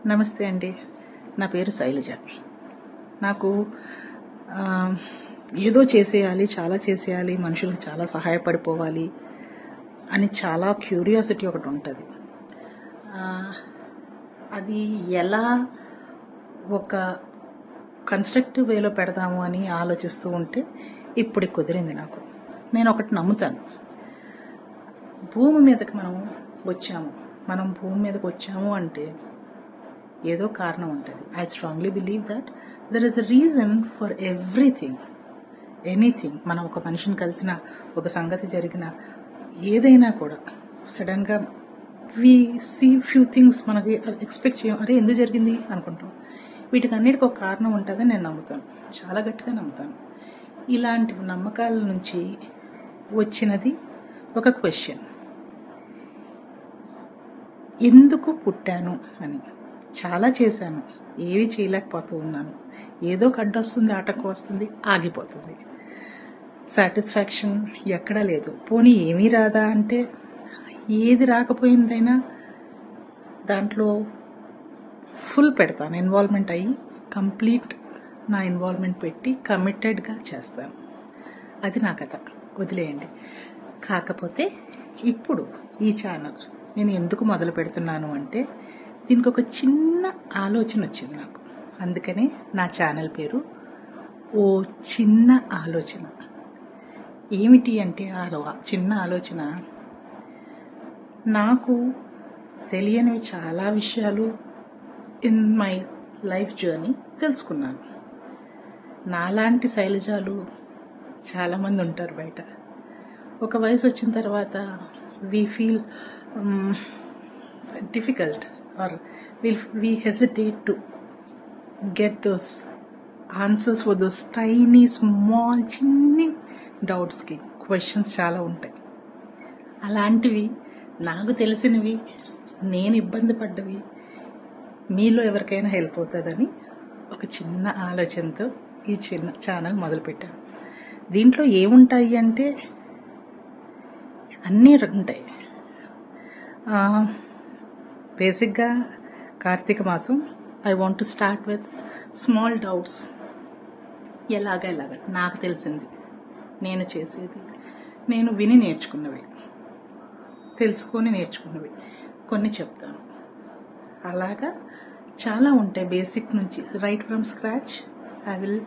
నమస్తే అండి. నా పేరు శైలజ. నాకు ఏదో చేసేయాలి, చాలా చేసేయాలి, మనుషులకు చాలా సహాయపడిపోవాలి అని చాలా క్యూరియాసిటీ ఒకటి ఉంటుంది. అది ఎలా ఒక కన్స్ట్రక్టివ్ వేలో పెడదాము అని ఆలోచిస్తూ ఉంటే ఇప్పుడు కుదిరింది నాకు. నేను ఒకటి నమ్ముతాను. భూమి మీదకి మనం భూమి మీదకి వచ్చాము అంటే ఏదో కారణం ఉంటుంది. I strongly believe that there is a reason for anything. మనం ఒక మనిషిని కలిసిన, ఒక సంగతి జరిగిన, ఏదైనా కూడా సడన్గా వి సీ ఫ్యూ థింగ్స్ మనకి ఎక్స్పెక్ట్ చేయం. అరే ఎందుకు జరిగింది అనుకుంటాం. వీటికి అన్నిటికీ ఒక కారణం ఉంటుందని నేను నమ్ముతాను, చాలా గట్టిగా నమ్ముతాను. ఇలాంటి నమ్మకాల నుంచి వచ్చినది ఒక క్వశ్చన్, ఎందుకు పుట్టాను అని. చాలా చేశాను, ఏవి చేయలేకపోతూ ఉన్నాను. ఏదో అడ్డొస్తుంది, ఆటంకం వస్తుంది, ఆగిపోతుంది. సాటిస్ఫాక్షన్ ఎక్కడా లేదు. పోనీ ఏమీ రాదా అంటే ఏది రాకపోయిందైనా దాంట్లో ఫుల్ పెడతాను, ఇన్వాల్వ్మెంట్ అయ్యి కంప్లీట్ నా ఇన్వాల్వ్మెంట్ పెట్టి కమిటెడ్గా చేస్తాను. అది నా కథ, వదిలేయండి. కాకపోతే ఇప్పుడు ఈ ఛానల్ నేను ఎందుకు మొదలు పెడుతున్నాను అంటే దీనికి ఒక చిన్న ఆలోచన వచ్చింది నాకు. అందుకనే నా ఛానల్ పేరు ఓ చిన్న ఆలోచన. ఏమిటి అంటే ఆ చిన్న ఆలోచన, నాకు తెలియనివి చాలా విషయాలు ఇన్ మై లైఫ్ జర్నీ తెలుసుకున్నాను. నాలాంటి శైలజాలు చాలామంది ఉంటారు బయట. ఒక వయసు వచ్చిన తర్వాత we feel difficult or we hesitate to get those answers for those tiny small చిన్ని డౌట్స్కి. క్వశ్చన్స్ చాలా ఉంటాయి. అలాంటివి నాకు తెలిసినవి, నేను ఇబ్బంది పడ్డవి మీలో ఎవరికైనా హెల్ప్ అవుతుందని ఒక చిన్న ఆలోచనతో ఈ చిన్న ఛానల్ మొదలుపెట్టాను. దీంట్లో ఏముంటాయి అంటే అన్నీ ఉంటాయి. బేసిక్గా కార్తీక మాసం, I want to start with small doubts. ఎలాగ నాకు తెలిసింది, నేను చేసేది, నేను విని నేర్చుకున్నవి, తెలుసుకొని నేర్చుకున్నవి కొన్ని చెప్తాను. అలాగా చాలా ఉంటాయి. బేసిక్ నుంచి right from scratch I will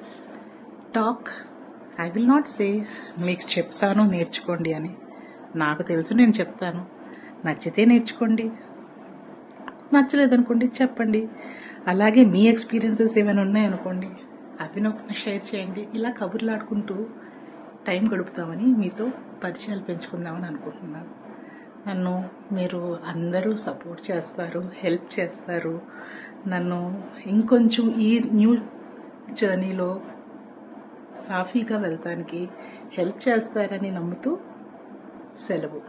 talk. I will not say మీకు చెప్తాను నేర్చుకోండి అని. నాకు తెలుసు, నేను చెప్తాను. నచ్చితే నేర్చుకోండి, నచ్చలేదనుకోండి చెప్పండి. అలాగే మీ ఎక్స్పీరియన్సెస్ ఏమైనా ఉన్నాయనుకోండి, అవి నాకు షేర్ చేయండి. ఇలా కబుర్లు ఆడుకుంటూ టైం గడుపుతామని, మీతో పరిచయాలు పెంచుకుందామని అనుకుంటున్నాను. నన్ను మీరు అందరూ సపోర్ట్ చేస్తారు, హెల్ప్ చేస్తారు. నన్ను ఇంకొంచెం ఈ న్యూ జర్నీలో సాఫీగా వెళ్తానికి హెల్ప్ చేస్తారని నమ్ముతూ సెలవు.